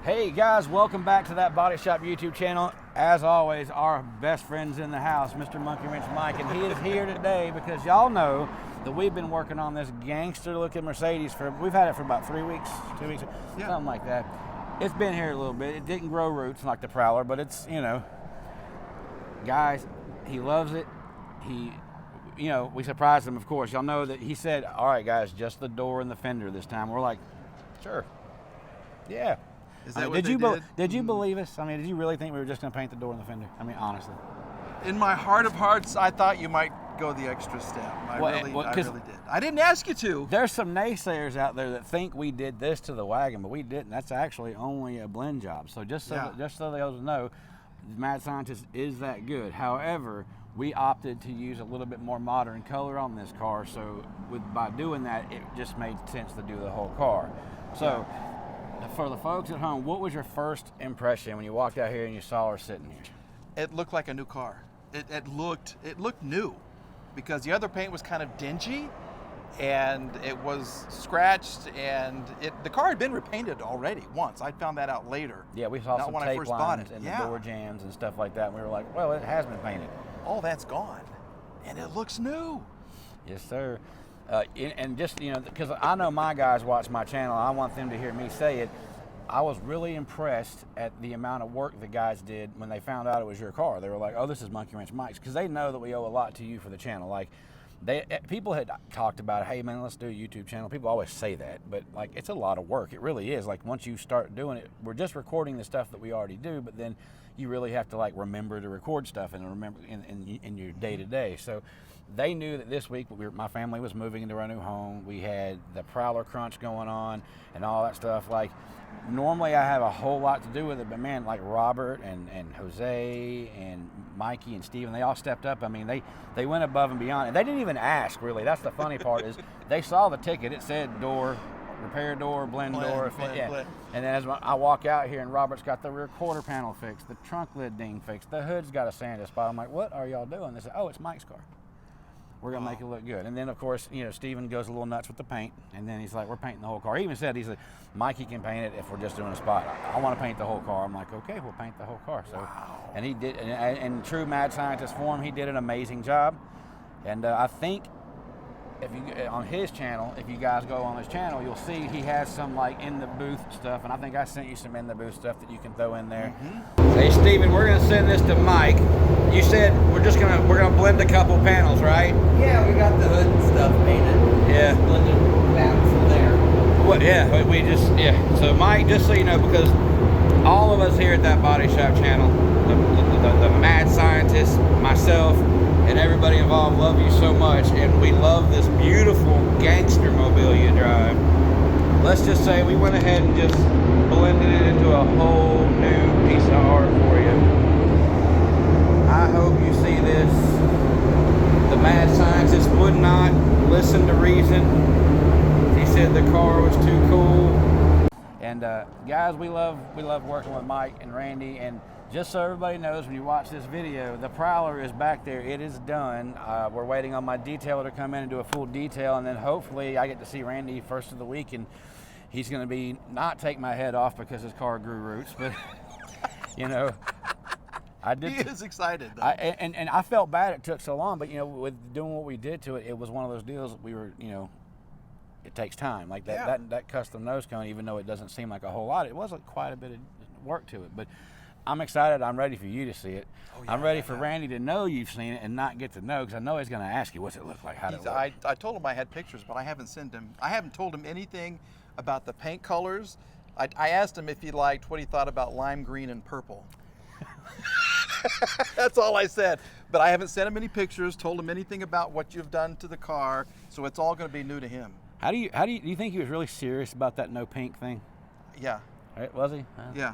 Hey guys, welcome back to That Body Shop YouTube channel. As always, our best friends in the house, Mr. Monkey Wrench Mike, and he is here today because y'all know that we've been working on this gangster-looking Mercedes we've had it for about 3 weeks, 2 weeks, something like that. It's been here a little bit. It didn't grow roots like the Prowler, but it's, you know, guys, he loves it. We surprised him, of course. Y'all know that he said, all right, guys, just the door and the fender this time. We're like, sure, yeah. Is that what they did? Did you believe us? I mean, did you really think we were just going to paint the door and the fender? I mean, honestly. In my heart of hearts, I thought you might go the extra step. I really did. I didn't ask you to. There's some naysayers out there that think we did this to the wagon, but we didn't. That's actually only a blend job. So just so the others know, Mad Scientist is that good. However, we opted to use a little bit more modern color on this car. So by doing that, it just made sense to do the whole car. So. Yeah. For the folks at home, what was your first impression when you walked out here and you saw her sitting here? It looked like a new car. It looked new, because the other paint was kind of dingy, and it was scratched, and the car had been repainted already once. I found that out later. Yeah, we saw some tape lines and the door jams and stuff like that, and we were like, well, it has been painted. All that's gone, and it looks new. Yes, sir. And just, because I know my guys watch my channel, I want them to hear me say it. I was really impressed at the amount of work the guys did when they found out it was your car. They were like, oh, this is Monkey Wrench Mike's, because they know that we owe a lot to you for the channel. Like, people had talked about, hey, man, let's do a YouTube channel. People always say that, but, like, it's a lot of work. It really is. Like, once you start doing it, we're just recording the stuff that we already do, but then you really have to, like, remember to record stuff and remember in your day-to-day. So they knew that this week my family was moving into our new home. We had the Prowler crunch going on and all that stuff. Like, normally I have a whole lot to do with it, but man, like Robert and Jose and Mikey and Steven, they all stepped up. I mean, they went above and beyond, and they didn't even ask, really. That's the funny part is they saw the ticket. It said door, repair door, blend door. Blend. And then as I walk out here, and Robert's got the rear quarter panel fixed, the trunk lid ding fixed, the hood's got a sanded spot. I'm like, what are y'all doing? They said, oh, it's Mike's car. We're going to make it look good. And then, of course, Steven goes a little nuts with the paint. And then he's like, we're painting the whole car. He even said, he's like, Mikey can paint it if we're just doing a spot. I want to paint the whole car. I'm like, okay, we'll paint the whole car. So, wow. And he did, and in true Mad Scientist form, he did an amazing job. And I think on his channel, if you guys go on his channel, you'll see he has some like in the booth stuff. And I think I sent you some in the booth stuff that you can throw in there. Mm-hmm. Hey, Steven, we're going to send this to Mike. You said we're gonna blend a couple panels, right? Yeah, we got the hood and stuff painted. Yeah. Blended panels from there. What? Yeah, So Mike, just so you know, because all of us here at That Body Shop channel, the Mad Scientist, myself, and everybody involved love you so much, and we love this beautiful gangster mobile you drive. Let's just say we went ahead and just blended it into a whole new piece of art for you. I hope you see this. The Mad Scientist would not listen to reason. He said the car was too cool. And guys, we love working with Mike and Randy. And just so everybody knows, when you watch this video, the Prowler is back there. It is done. We're waiting on my detailer to come in and do a full detail, and then hopefully I get to see Randy first of the week, and he's going to not take my head off because his car grew roots, but I did. He is excited, though. And I felt bad it took so long, but with doing what we did to it, it was one of those deals that we were, it takes time. Like that custom nose cone, even though it doesn't seem like a whole lot, it wasn't quite a bit of work to it. But I'm excited. I'm ready for you to see it. Oh, yeah, I'm ready for Randy to know you've seen it and not get to know, because I know he's going to ask you, what's it look like? How did it look? I told him I had pictures, but I haven't told him anything about the paint colors. I asked him if he liked what he thought about lime green and purple. That's all I said. But I haven't sent him any pictures, told him anything about what you've done to the car, so it's all going to be new to him. Do you think he was really serious about that no pink thing? Yeah. Right, was he? Yeah.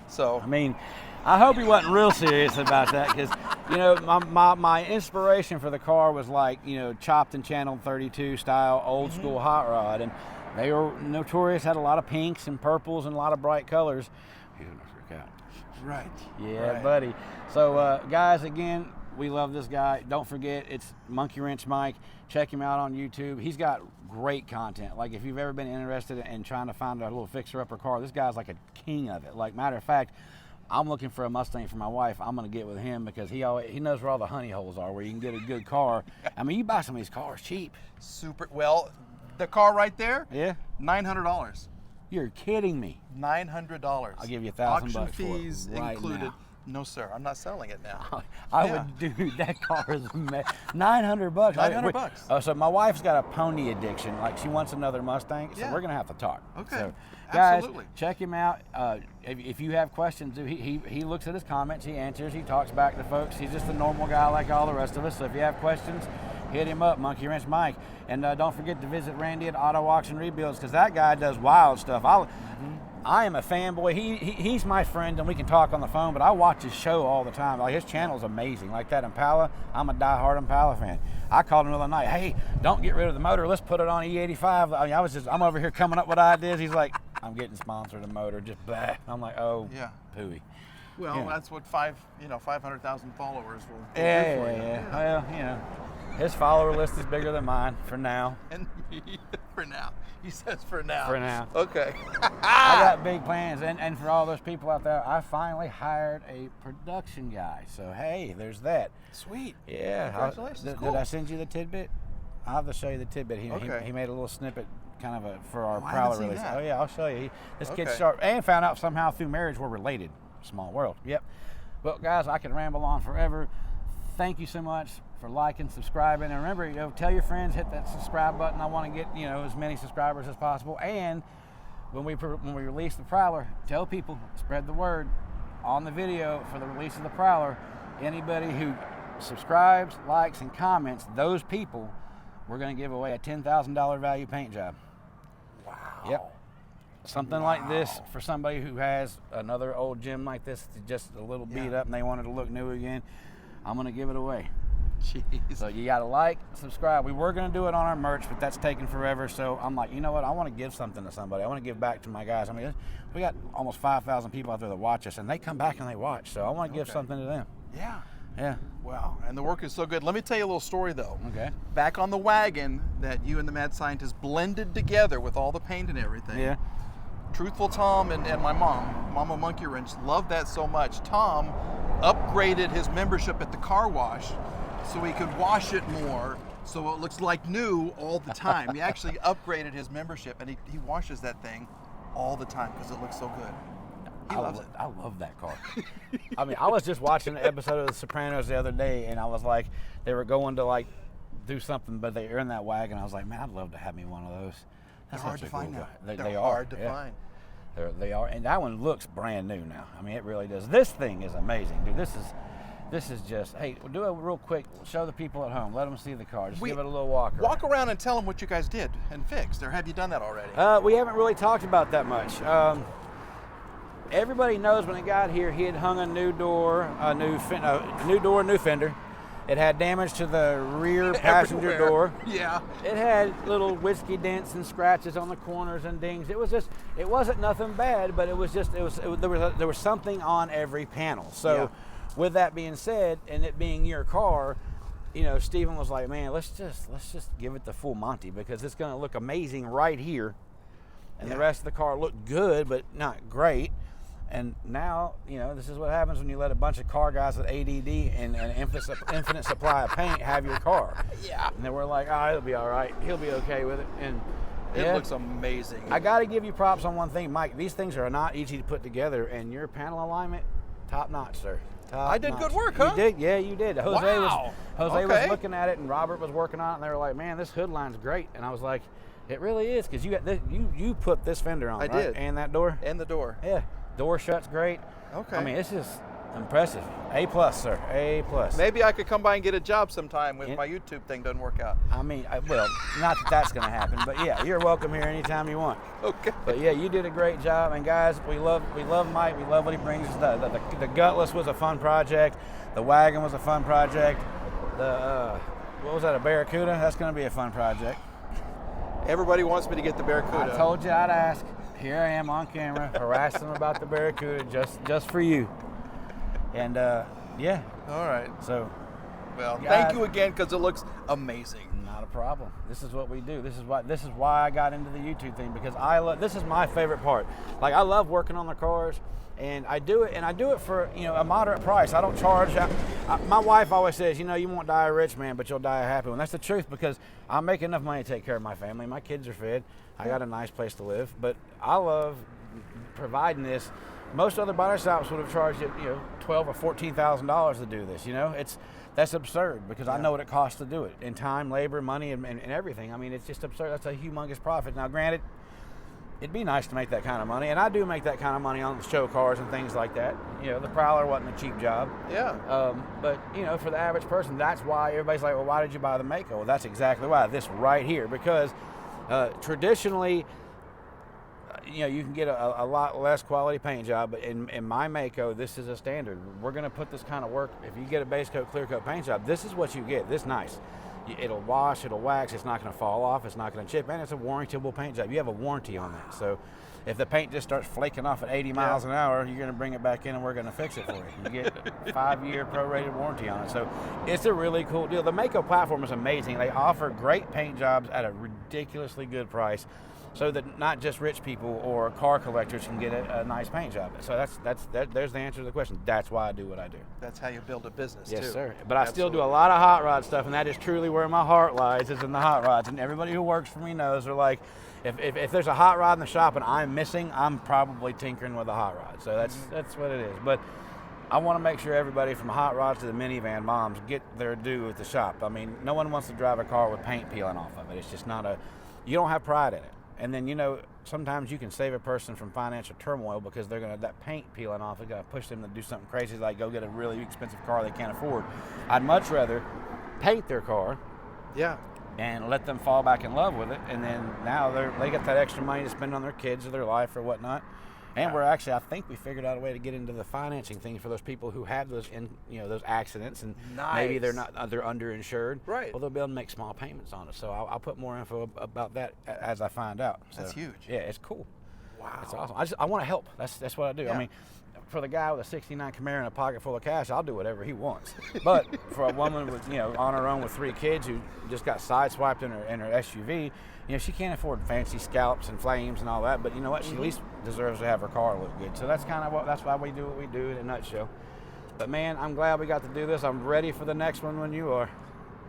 So I mean, I hope he wasn't real serious about that, because my inspiration for the car was like chopped and channeled 32 style old school hot rod, and they were notorious, had a lot of pinks and purples and a lot of bright colors. He's gonna freak out. Right. Yeah, right. buddy. So guys, again, We love this guy. Don't forget, it's Monkey Wrench Mike. Check him out on YouTube. He's got great content. Like, if you've ever been interested in trying to find a little fixer-upper car, this guy's like a king of it. Like, matter of fact, I'm looking for a Mustang for my wife. I'm going to get with him because he knows where all the honey holes are, where you can get a good car. I mean, you buy some of these cars cheap. Super. Well, the car right there, Yeah? $900. You're kidding me. $900. I'll give you $1,000 Auction for it fees right included. now. No, sir. I'm not selling it now. I Yeah. would, dude. That car is $900. $900. Oh, so my wife's got a pony addiction. Like, she wants another Mustang. So Yeah. we're gonna have to talk. Okay. So, guys, Absolutely. check him out. If you have questions, he looks at his comments, he answers, he talks back to folks. He's just a normal guy like all the rest of us. So if you have questions, hit him up, Monkey Wrench Mike. And don't forget to visit Randy at Auto Auction Rebuilds, because that guy does wild stuff. I am a fanboy. He's my friend, and we can talk on the phone, but I watch his show all the time. Like, his channel's amazing. Like that Impala, I'm a diehard Impala fan. I called him the other night, hey, don't get rid of the motor. Let's put it on E85. I mean, I'm over here coming up with ideas. He's like, I'm getting sponsored a motor, just blah. I'm like, oh, Yeah. pooey. Well, Yeah. that's what 500,000 followers will do Yeah, for yeah, you. yeah. Well, you know, his follower list is bigger than mine for now. And me, for now. He says for now. For now. Okay. I got big plans, and for all those people out there, I finally hired a production guy. So hey, there's that. Sweet. Yeah. Congratulations. Did Cool. I send you the tidbit? I'll have to show you the tidbit. Okay. He made a little snippet, kind of for our Oh, I haven't Prowler seen release. that. Oh yeah, I'll show you. This kid's Okay. sharp, and found out somehow through marriage we're related. Small world. Yep. Well, guys, I can ramble on forever. Thank you so much for liking, subscribing, and remember, tell your friends, hit that subscribe button. I want to get as many subscribers as possible. And when we release the Prowler, tell people, spread the word on the video for the release of the Prowler. Anybody who subscribes, likes, and comments, those people, we're going to give away a $10,000 value paint job. Wow. Yep. Something like this for somebody who has another old gym like this, just a little beat up, and they want it to look new again. I'm going to give it away. Jeez. So you got to like, subscribe. We were going to do it on our merch, but that's taking forever. So I'm like, you know what? I want to give something to somebody. I want to give back to my guys. I mean, we got almost 5,000 people out there that watch us, and they come back and they watch. So I want to give something to them. Yeah. Yeah. Wow. And the work is so good. Let me tell you a little story, though. Okay. Back on the wagon that you and the Mad Scientist blended together with all the paint and everything. Yeah. Truthful Tom and my mom, Mama Monkey Wrench, loved that so much. Tom upgraded his membership at the car wash so he could wash it more so it looks like new all the time. He actually upgraded his membership, and he washes that thing all the time because it looks so good. He loves it. I love that car. I mean, I was just watching an episode of The Sopranos the other day, and I was like, they were going to like do something, but they were in that wagon. I was like, man, I'd love to have me one of those. They're That's hard such to a find cool now. guy. They're They hard are, to yeah. find. They are, and that one looks brand new now. I mean, it really does. This thing is amazing, dude. This is just, hey, do it real quick. Show the people at home. Let them see the car. Just give it a little walk around. Walk around and tell them what you guys did and fixed, or have you done that already? We haven't really talked about that much. Everybody knows when it got here, he had hung a new door, new fender. It had damage to the rear passenger Everywhere. door. Yeah. It had little whiskey dents and scratches on the corners and dings. It wasn't nothing bad, but there was something on every panel. So, Yeah. with that being said, and it being your car, Stephen was like, man, let's just give it the full Monty, because it's going to look amazing right here, and the rest of the car looked good, but not great. And now, this is what happens when you let a bunch of car guys with ADD and an infinite supply of paint have your car. Yeah. And then we're like, it'll be all right. He'll be okay with it. And It yeah, looks amazing. I got to give you props on one thing, Mike. These things are not easy to put together, and your panel alignment, top notch, sir. I did good work, huh? You did, yeah, you did. Jose Wow. was Okay. looking at it, and Robert was working on it, and they were like, man, this hood line's great. And I was like, it really is, because you put this fender on, I right? did. And that door? And the door. Yeah, door shuts great. Okay. I mean, it's just impressive. A+, sir. A+. Maybe I could come by and get a job sometime if Yeah. my YouTube thing doesn't work out. I mean, not that that's going to happen, but yeah, you're welcome here anytime you want. Okay. But yeah, you did a great job, and guys, we love Mike. We love what he brings. The Gutless was a fun project. The wagon was a fun project. What was that? A Barracuda? That's going to be a fun project. Everybody wants me to get the Barracuda. I told you I'd ask. Here I am on camera harassing them about the Barracuda just for you. And yeah, All right. so Well, Guys, thank you again because it looks amazing. Not a problem. This is what we do. This is why I got into the YouTube thing, because I love. This is my favorite part. Like, I love working on the cars, and I do it for a moderate price. I don't charge. My wife always says, you won't die a rich man, but you'll die a happy one. That's the truth, because I make enough money to take care of my family. My kids are fed. I got a nice place to live, but I love providing this. Most other body shops would have charged you, $12,000 or $14,000 to do this. That's absurd, because I know what it costs to do it in time, labor, money, and everything. I mean, it's just absurd. That's a humongous profit. Now, granted, it'd be nice to make that kind of money, and I do make that kind of money on the show cars and things like that. The Prowler wasn't a cheap job. Yeah. But for the average person, that's why everybody's like, well, why did you buy the Mako? Well, that's exactly why. This right here, because traditionally, you can get a lot less quality paint job, but in my Mako, this is a standard. We're going to put this kind of work. If you get a base coat, clear coat paint job, this is what you get. This nice. It'll wash, it'll wax, it's not going to fall off, it's not going to chip, and it's a warrantable paint job. You have a warranty on that. So if the paint just starts flaking off at 80 miles an hour, you're going to bring it back in and we're going to fix it for you. You get a 5-year prorated warranty on it. So it's a really cool deal. The Mako platform is amazing. They offer great paint jobs at a ridiculously good price, so that not just rich people or car collectors can get a nice paint job. So there's the answer to the question. That's why I do what I do. That's how you build a business, too. Yes, sir. But I still do a lot of hot rod stuff, and that is truly where my heart lies, is in the hot rods. And everybody who works for me knows, they're like, if there's a hot rod in the shop and I'm missing, I'm probably tinkering with a hot rod. So that's what it is. But I want to make sure everybody, from hot rods to the minivan moms, get their due at the shop. I mean, no one wants to drive a car with paint peeling off of it. It's just you don't have pride in it. And then, sometimes you can save a person from financial turmoil because that paint peeling off is going to push them to do something crazy, like go get a really expensive car they can't afford. I'd much rather paint their car, and let them fall back in love with it, and then now they got that extra money to spend on their kids or their life or whatnot. And I think we figured out a way to get into the financing thing for those people who have those accidents, and maybe they're underinsured. Right. Well, they'll be able to make small payments on it. So I'll put more info about that as I find out. So, that's huge. Yeah, it's cool. Wow. It's awesome. I want to help. That's what I do. Yeah. I mean, for the guy with a '69 Camaro and a pocket full of cash, I'll do whatever he wants. But for a woman with on her own with 3 kids who just got sideswiped in her SUV, she can't afford fancy scalps and flames and all that. But you know what? She at least deserves to have her car look good. So that's why we do what we do in a nutshell. But man, I'm glad we got to do this. I'm ready for the next one when you are.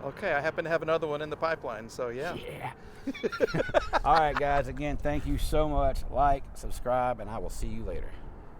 Okay, I happen to have another one in the pipeline, so yeah. Yeah. All right, guys. Again, thank you so much. Like, subscribe, and I will see you later.